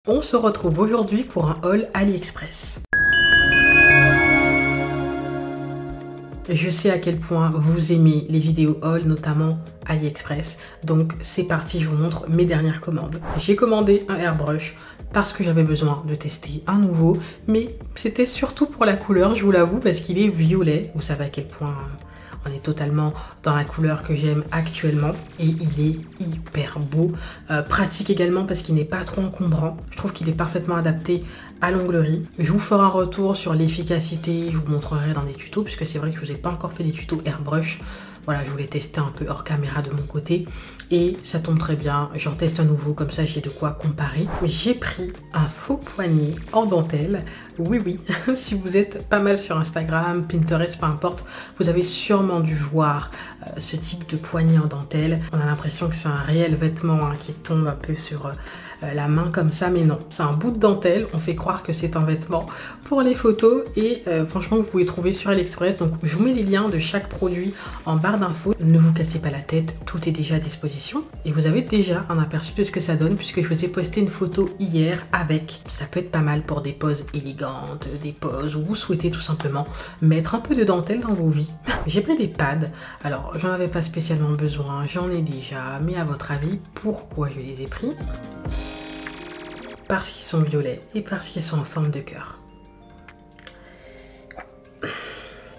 On se retrouve aujourd'hui pour un haul AliExpress. Je sais à quel point vous aimez les vidéos haul, notamment AliExpress. Donc c'est parti, je vous montre mes dernières commandes. J'ai commandé un airbrush parce que j'avais besoin de tester un nouveau. Mais c'était surtout pour la couleur, je vous l'avoue, parce qu'il est violet. Vous savez à quel point on est totalement dans la couleur que j'aime actuellement. Et il est hyper beau. Pratique également parce qu'il n'est pas trop encombrant. Je trouve qu'il est parfaitement adapté à l'onglerie. Je vous ferai un retour sur l'efficacité. Je vous montrerai dans des tutos, puisque c'est vrai que je vous ai pas encore fait des tutos airbrush. Voilà, je voulais tester un peu hors caméra de mon côté. Et ça tombe très bien, j'en teste un nouveau, comme ça j'ai de quoi comparer. J'ai pris un faux poignet en dentelle. Oui, si vous êtes pas mal sur Instagram, Pinterest, peu importe, vous avez sûrement dû voir ce type de poignet en dentelle. On a l'impression que c'est un réel vêtement qui tombe un peu sur la main comme ça, mais non. C'est un bout de dentelle, on fait croire que c'est un vêtement pour les photos et franchement vous pouvez trouver sur AliExpress. Donc je vous mets les liens de chaque produit en barre d'infos. Ne vous cassez pas la tête, tout est déjà à disposition. Et vous avez déjà un aperçu de ce que ça donne puisque je vous ai posté une photo hier avec. Ça peut être pas mal pour des poses élégantes, des poses où vous souhaitez tout simplement mettre un peu de dentelle dans vos vies. J'ai pris des pads. Alors j'en avais pas spécialement besoin, j'en ai déjà, mais à votre avis, pourquoi je les ai pris? Parce qu'ils sont violets et parce qu'ils sont en forme de cœur.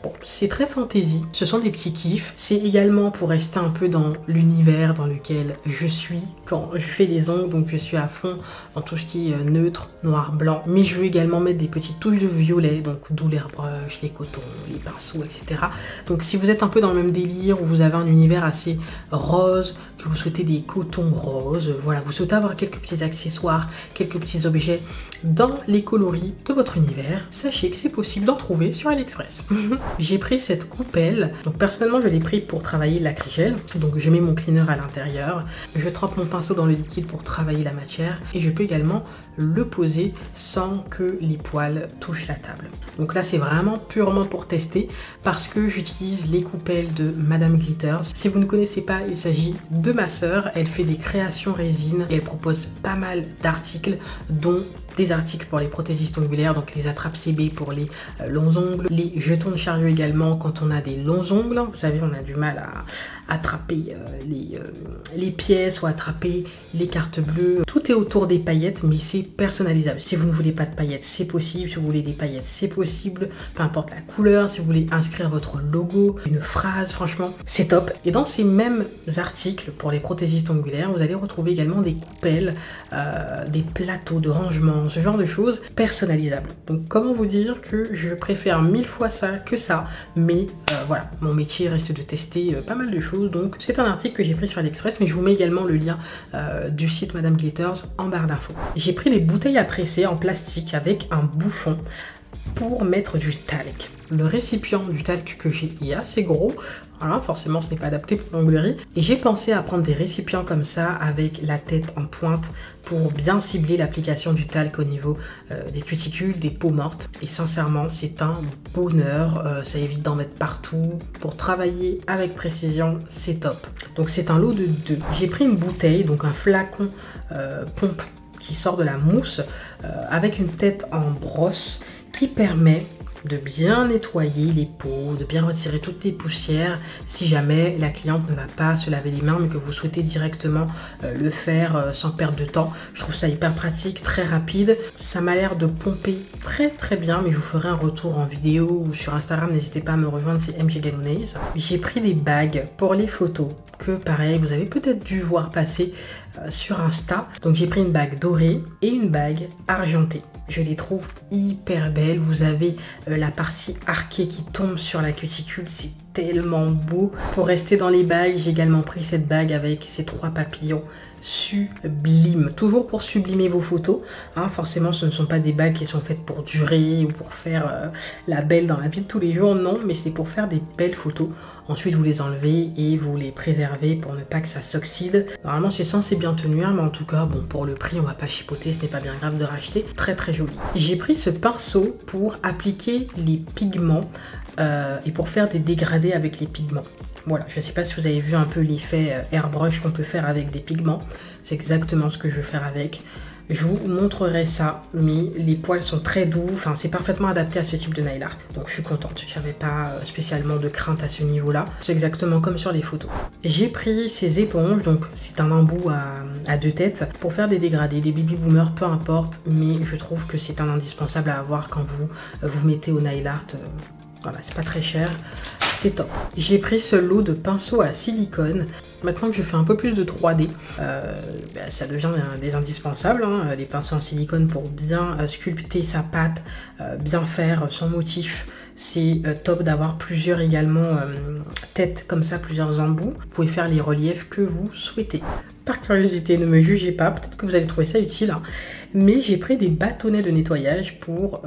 Bon, c'est très fantaisie, ce sont des petits kiffs. C'est également pour rester un peu dans l'univers dans lequel je suis quand je fais des ongles. Donc je suis à fond dans tout ce qui est neutre, noir, blanc. Mais je veux également mettre des petites touches de violet. Donc d'où l'airbrush, les cotons, les pinceaux, etc. Donc si vous êtes un peu dans le même délire, où vous avez un univers assez rose, que vous souhaitez des cotons roses, voilà, vous souhaitez avoir quelques petits accessoires, quelques petits objets dans les coloris de votre univers, sachez que c'est possible d'en trouver sur AliExpress. J'ai pris cette coupelle, donc personnellement je l'ai pris pour travailler l'acrygel, donc je mets mon cleaner à l'intérieur, je trempe mon pinceau dans le liquide pour travailler la matière et je peux également le poser sans que les poils touchent la table. Donc là c'est vraiment purement pour tester parce que j'utilise les coupelles de Madame Glitters. Si vous ne connaissez pas, il s'agit de ma sœur, elle fait des créations résine et elle propose pas mal d'articles dont des articles pour les prothésistes ongulaires, donc les attrapes CB pour les longs ongles, les jetons de chariot également quand on a des longs ongles. Vous savez, on a du mal à attraper les pièces ou attraper les cartes bleues. Tout est autour des paillettes, mais c'est personnalisable. Si vous ne voulez pas de paillettes, c'est possible. Si vous voulez des paillettes, c'est possible. Peu importe la couleur, si vous voulez inscrire votre logo, une phrase, franchement, c'est top. Et dans ces mêmes articles pour les prothésistes ongulaires, vous allez retrouver également des coupelles, des plateaux de rangement, ce genre de choses personnalisables. Donc comment vous dire que je préfère 1000 fois ça que ça, mais voilà, mon métier reste de tester pas mal de choses. Donc c'est un article que j'ai pris sur AliExpress, mais je vous mets également le lien du site Madame Glitters en barre d'infos. J'ai pris des bouteilles à presser en plastique avec un bouchon pour mettre du talc. Le récipient du talc que j'ai est assez gros, voilà, forcément ce n'est pas adapté pour l'onglerie. Et j'ai pensé à prendre des récipients comme ça avec la tête en pointe pour bien cibler l'application du talc au niveau des cuticules, des peaux mortes. Et sincèrement c'est un bonheur, ça évite d'en mettre partout. Pour travailler avec précision, c'est top. Donc c'est un lot de 2. J'ai pris une bouteille, donc un flacon pompe qui sort de la mousse avec une tête en brosse qui permet de bien nettoyer les peaux, de bien retirer toutes les poussières si jamais la cliente ne va pas se laver les mains mais que vous souhaitez directement le faire sans perdre de temps. Je trouve ça hyper pratique, très rapide. Ça m'a l'air de pomper très bien, mais je vous ferai un retour en vidéo ou sur Instagram, n'hésitez pas à me rejoindre, c'est MGGanonaise. J'ai pris des bagues pour les photos que pareil, vous avez peut-être dû voir passer sur Insta. Donc j'ai pris une bague dorée et une bague argentée. Je les trouve hyper belles. Vous avez la partie arquée qui tombe sur la cuticule, c'est tellement beau. Pour rester dans les bagues, j'ai également pris cette bague avec ces 3 papillons sublimes. Toujours pour sublimer vos photos. Forcément, ce ne sont pas des bagues qui sont faites pour durer ou pour faire la belle dans la vie de tous les jours. Non, mais c'est pour faire des belles photos. Ensuite, vous les enlevez et vous les préservez pour ne pas que ça s'oxyde. Normalement, c'est censé bien tenir, mais en tout cas, bon, pour le prix, on va pas chipoter. Ce n'est pas bien grave de racheter. Très joli. J'ai pris ce pinceau pour appliquer les pigments et pour faire des dégradés avec les pigments. Voilà, je ne sais pas si vous avez vu un peu l'effet airbrush qu'on peut faire avec des pigments. C'est exactement ce que je veux faire avec. Je vous montrerai ça, mais les poils sont très doux, enfin c'est parfaitement adapté à ce type de nail art. Donc je suis contente, j'avais pas spécialement de crainte à ce niveau-là. C'est exactement comme sur les photos. J'ai pris ces éponges, donc c'est un embout à 2 têtes, pour faire des dégradés, des baby boomers, peu importe, mais je trouve que c'est un indispensable à avoir quand vous mettez au nail art. Voilà, c'est pas très cher. C'est top. J'ai pris ce lot de pinceaux à silicone. Maintenant que je fais un peu plus de 3D, ça devient des indispensables, hein, les pinceaux en silicone pour bien sculpter sa pâte, bien faire son motif. C'est top d'avoir plusieurs également têtes comme ça, plusieurs embouts. Vous pouvez faire les reliefs que vous souhaitez. Par curiosité, ne me jugez pas, peut-être que vous allez trouver ça utile, hein. Mais j'ai pris des bâtonnets de nettoyage pour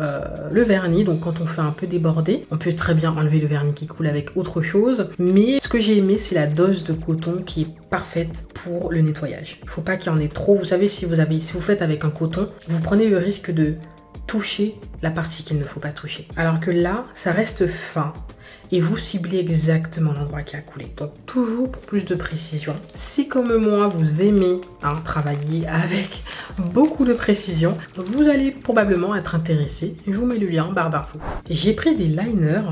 le vernis. Donc quand on fait un peu déborder, on peut très bien enlever le vernis qui coule avec autre chose. Mais ce que j'ai aimé, c'est la dose de coton qui est parfaite pour le nettoyage. Il ne faut pas qu'il y en ait trop. Vous savez, si vous faites avec un coton, vous prenez le risque de toucher la partie qu'il ne faut pas toucher. Alors que là, ça reste fin et vous ciblez exactement l'endroit qui a coulé. Donc toujours pour plus de précision. Si comme moi, vous aimez travailler avec beaucoup de précision, vous allez probablement être intéressé. Je vous mets le lien en barre d'infos. J'ai pris des liners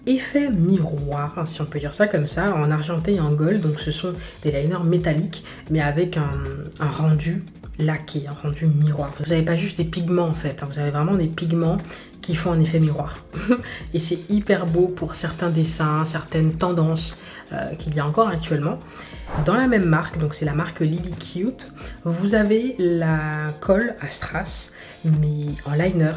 effet miroir, si on peut dire ça comme ça, en argenté et en gold. Donc ce sont des liners métalliques, mais avec un rendu laqué, un rendu miroir. Vous n'avez pas juste des pigments en fait, vous avez vraiment des pigments qui font un effet miroir. Et c'est hyper beau pour certains dessins, certaines tendances qu'il y a encore actuellement. Dans la même marque, donc c'est la marque Lily Cute, vous avez la colle à strass, mais en liner.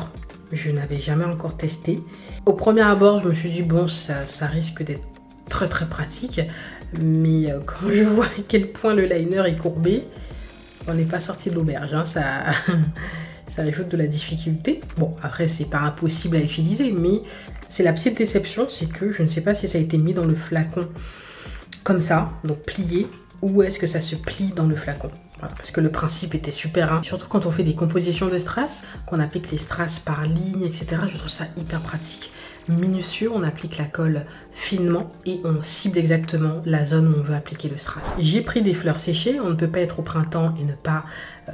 Je n'avais jamais encore testé. Au premier abord, je me suis dit bon, ça risque d'être très très pratique, mais quand je vois à quel point le liner est courbé, on n'est pas sorti de l'auberge, hein, ça ajoute de la difficulté. Bon, après, c'est pas impossible à utiliser, mais c'est la petite déception, c'est que je ne sais pas si ça a été mis dans le flacon comme ça, donc plié, ou est-ce que ça se plie dans le flacon. Voilà, parce que le principe était super, hein. Surtout quand on fait des compositions de strass, qu'on applique les strass par ligne, etc. Je trouve ça hyper pratique. Minutieux, on applique la colle finement et on cible exactement la zone où on veut appliquer le strass. J'ai pris des fleurs séchées, on ne peut pas être au printemps et ne pas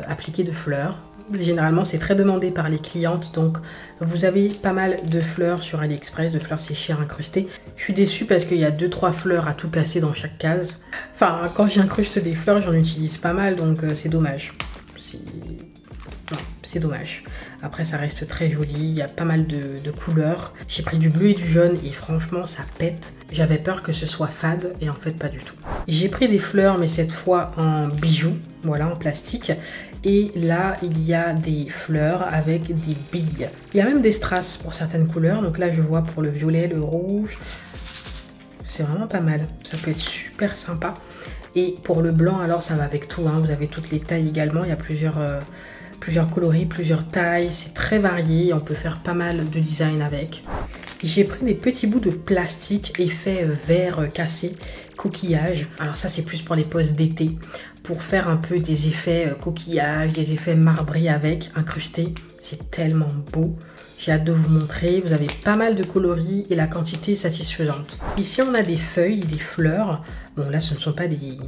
appliquer de fleurs. Généralement, c'est très demandé par les clientes, donc vous avez pas mal de fleurs sur AliExpress, de fleurs séchées incrustées. Je suis déçue parce qu'il y a 2-3 fleurs à tout casser dans chaque case. Enfin, quand j'incruste des fleurs, j'en utilise pas mal, donc c'est dommage. C'est dommage. Après, ça reste très joli, il y a pas mal de couleurs. J'ai pris du bleu et du jaune et franchement, ça pète. J'avais peur que ce soit fade et en fait, pas du tout. J'ai pris des fleurs, mais cette fois en bijoux, voilà, en plastique. Et là, il y a des fleurs avec des billes. Il y a même des strass pour certaines couleurs. Donc là, je vois pour le violet, le rouge. C'est vraiment pas mal. Ça peut être super sympa. Et pour le blanc, alors ça va avec tout, hein. Vous avez toutes les tailles également. Il y a plusieurs coloris, plusieurs tailles. C'est très varié. On peut faire pas mal de design avec. J'ai pris des petits bouts de plastique effet verre cassé, coquillage. Alors ça, c'est plus pour les poses d'été. Pour faire un peu des effets coquillage, des effets marbrés avec, incrustés. C'est tellement beau. J'ai hâte de vous montrer. Vous avez pas mal de coloris et la quantité est satisfaisante. Ici, on a des feuilles, des fleurs. Bon, là, ce ne sont pas des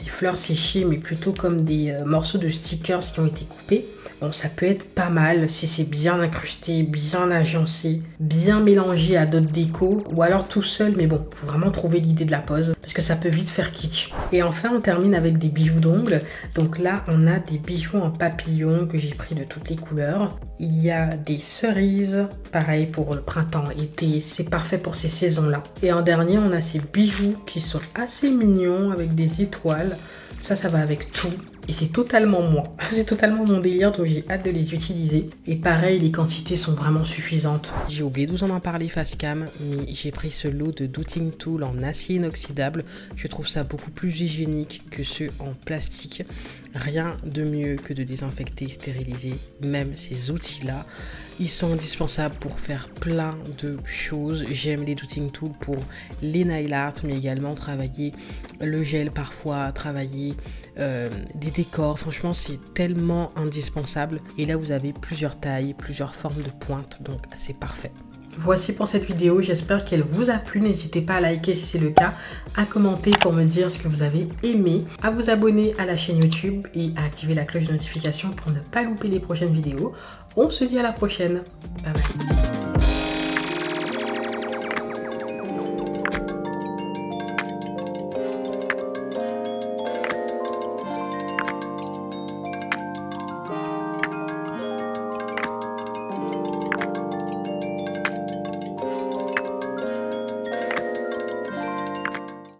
fleurs séchées, mais plutôt comme des morceaux de stickers qui ont été coupés. Bon, ça peut être pas mal si c'est bien incrusté, bien agencé, bien mélangé à d'autres décos, ou alors tout seul, mais bon, faut vraiment trouver l'idée de la pose, parce que ça peut vite faire kitsch. Et enfin, on termine avec des bijoux d'ongles. Donc là, on a des bijoux en papillon que j'ai pris de toutes les couleurs. Il y a des cerises, pareil pour le printemps, été, c'est parfait pour ces saisons-là. Et en dernier, on a ces bijoux qui sont assez mignons avec des étoiles. Ça va avec tout. Et c'est totalement moi. C'est totalement mon délire, donc j'ai hâte de les utiliser. Et pareil, les quantités sont vraiment suffisantes. J'ai oublié de vous en parler face cam, mais j'ai pris ce lot de Douting Tool en acier inoxydable. Je trouve ça beaucoup plus hygiénique que ceux en plastique. Rien de mieux que de désinfecter, stériliser même ces outils-là. Ils sont indispensables pour faire plein de choses. J'aime les Douting Tool pour les nail art, mais également travailler le gel parfois, travailler des décors. Franchement, c'est tellement indispensable. Et là, vous avez plusieurs tailles, plusieurs formes de pointe, donc c'est parfait. Voici pour cette vidéo, j'espère qu'elle vous a plu. N'hésitez pas à liker si c'est le cas, à commenter pour me dire ce que vous avez aimé, à vous abonner à la chaîne YouTube et à activer la cloche de notification pour ne pas louper les prochaines vidéos. On se dit à la prochaine. Bye bye.